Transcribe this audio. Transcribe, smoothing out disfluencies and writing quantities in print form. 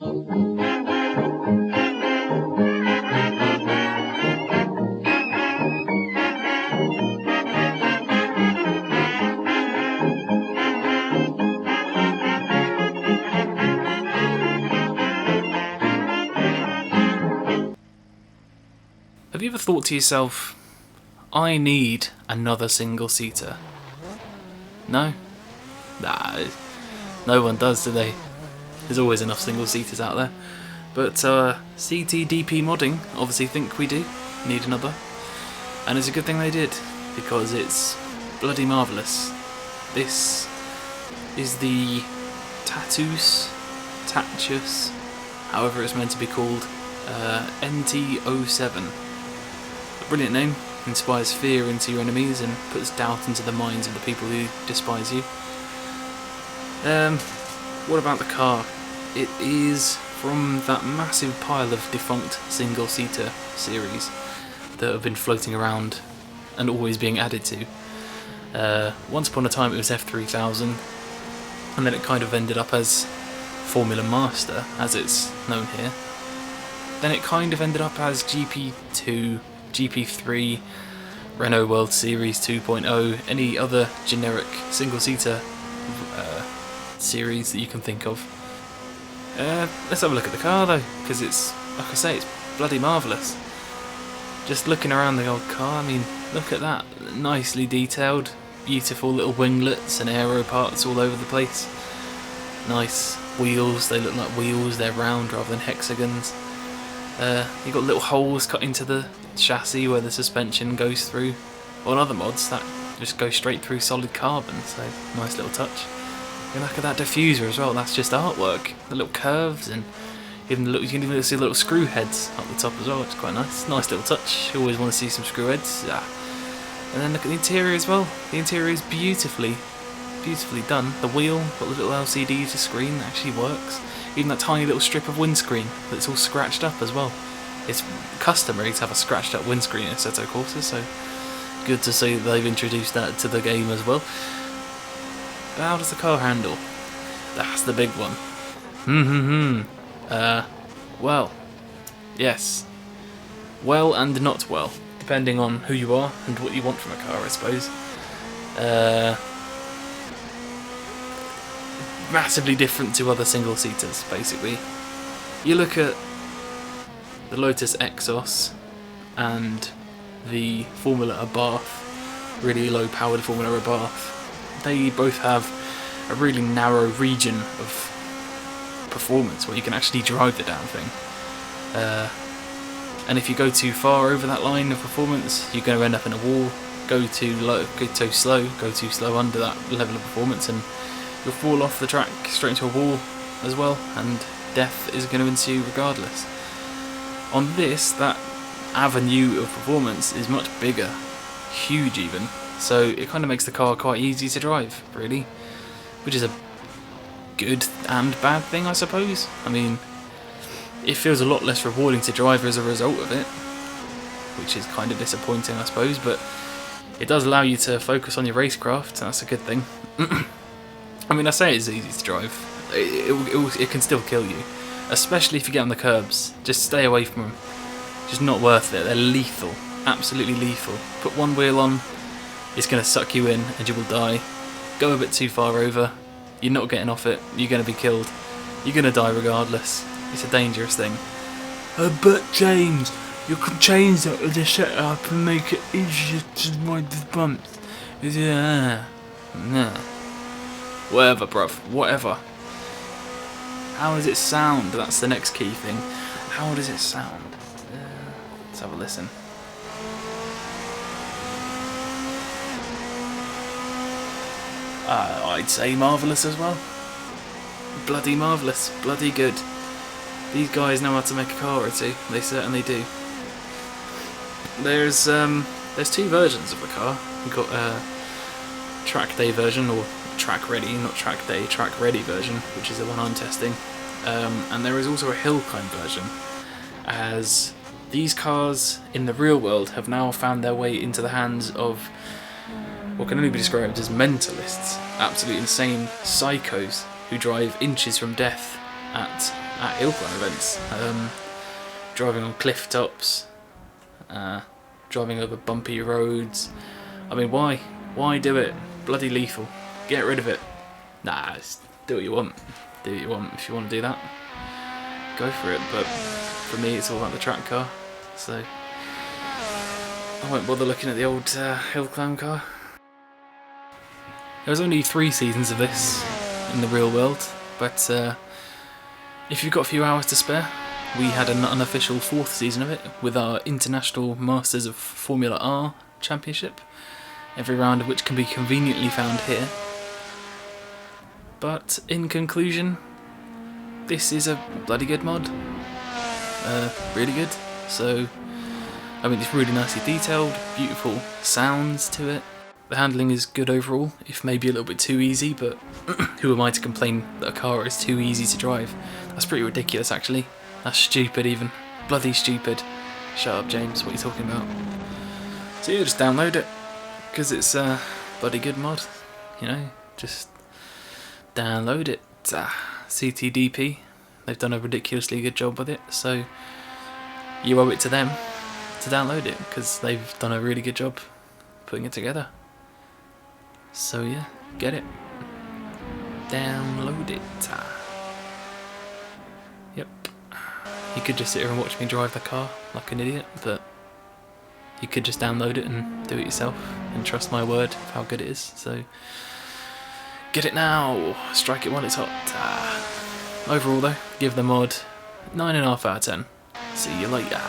Have you ever thought to yourself, I need another single-seater? No? Nah, no one does, do they? There's always enough single-seaters out there. But CTDP modding obviously think we do need another. And it's a good thing they did, because it's bloody marvellous. This is the Tatuus, however it's meant to be called, NT07. A brilliant name, inspires fear into your enemies and puts doubt into the minds of the people who despise you. What about the car? It is from that massive pile of defunct single-seater series that have been floating around and always being added to. Once upon a time it was F3000, and then it kind of ended up as Formula Master, as it's known here. Then it kind of ended up as GP2, GP3, Renault World Series 2.0, any other generic single-seater series that you can think of. Let's have a look at the car though, because it's, like I say, it's bloody marvellous. Just looking around the old car, I mean, look at that, nicely detailed, beautiful little winglets and aero parts all over the place. Nice wheels, they look like wheels, they're round rather than hexagons. You've got little holes cut into the chassis where the suspension goes through. On other mods that just go straight through solid carbon, so nice little touch. And look at that diffuser as well, that's just artwork. The little curves, and even you can even see little screw heads up the top as well, which is quite nice. Nice little touch, you always want to see some screw heads. Yeah. And then look at the interior as well. The interior is beautifully done. The wheel, got the little LCD to screen, that actually works. Even that tiny little strip of windscreen that's all scratched up as well. It's customary to have a scratched up windscreen in Assetto Corsa, so good to see that they've introduced that to the game as well. But how does the car handle? That's the big one. Well, yes. Well and not well, depending on who you are and what you want from a car, I suppose. Massively different to other single-seaters, basically. You look at the Lotus Exos and the Formula Abarth, really low-powered Formula Abarth. They both have a really narrow region of performance where you can actually drive the damn thing. And if you go too far over that line of performance, you're going to end up in a wall. Go too slow under that level of performance, and you'll fall off the track straight into a wall as well, and death is going to ensue regardless. On this, that avenue of performance is much bigger, huge even, so it kind of makes the car quite easy to drive, really, which is a good and bad thing, I suppose. I mean, it feels a lot less rewarding to drive as a result of it, which is kind of disappointing, I suppose, but it does allow you to focus on your racecraft, and that's a good thing. I mean, I say it's easy to drive. It can still kill you, especially if you get on the curbs. Just stay away from them. Just not worth it. They're lethal, absolutely lethal. Put one wheel on, it's going to suck you in, and you will die. Go a bit too far over, you're not getting off it. You're going to be killed. You're going to die regardless. It's a dangerous thing. But James, you can change that with the setup and make it easier to ride the bumps. Yeah. Nah. Whatever, bruv. Whatever. How does it sound? That's the next key thing. How does it sound? Let's have a listen. I'd say marvellous as well. Bloody marvellous. Bloody good. These guys know how to make a car or two. They certainly do. There's two versions of the car. We've got a track day version, or track ready, not track day, track ready version, which is the one I'm testing. And there is also a hill climb version, as these cars in the real world have now found their way into the hands of what can only be described as mentalists, absolute insane psychos who drive inches from death at at hill climb events, driving on cliff tops, driving over bumpy roads. I mean, why do it? Bloody lethal. Get rid of it. Nah, just do what you want. Do what you want. If you want to do that, go for it. But for me, it's all about the track car, so I won't bother looking at the old hill climb car. There was only 3 seasons of this in the real world, but if you've got a few hours to spare, we had an unofficial 4th season of it with our International Masters of Formula R Championship, every round of which can be conveniently found here. But in conclusion, this is a bloody good mod. Really good. So, I mean, it's really nicely detailed, beautiful sounds to it. The handling is good overall, if maybe a little bit too easy, but who am I to complain that a car is too easy to drive? That's pretty ridiculous, actually. That's stupid, even. Bloody stupid. Shut up, James, what are you talking about? So yeah, just download it, because it's a bloody good mod, you know, just download it. CTDP, they've done a ridiculously good job with it, so you owe it to them to download it, because they've done a really good job putting it together. So yeah, get it. Download it. Yep. You could just sit here and watch me drive the car like an idiot, but you could just download it and do it yourself and trust my word of how good it is. So get it now. Strike it while it's hot. Overall though, give the mod 9.5 out of 10. See you later.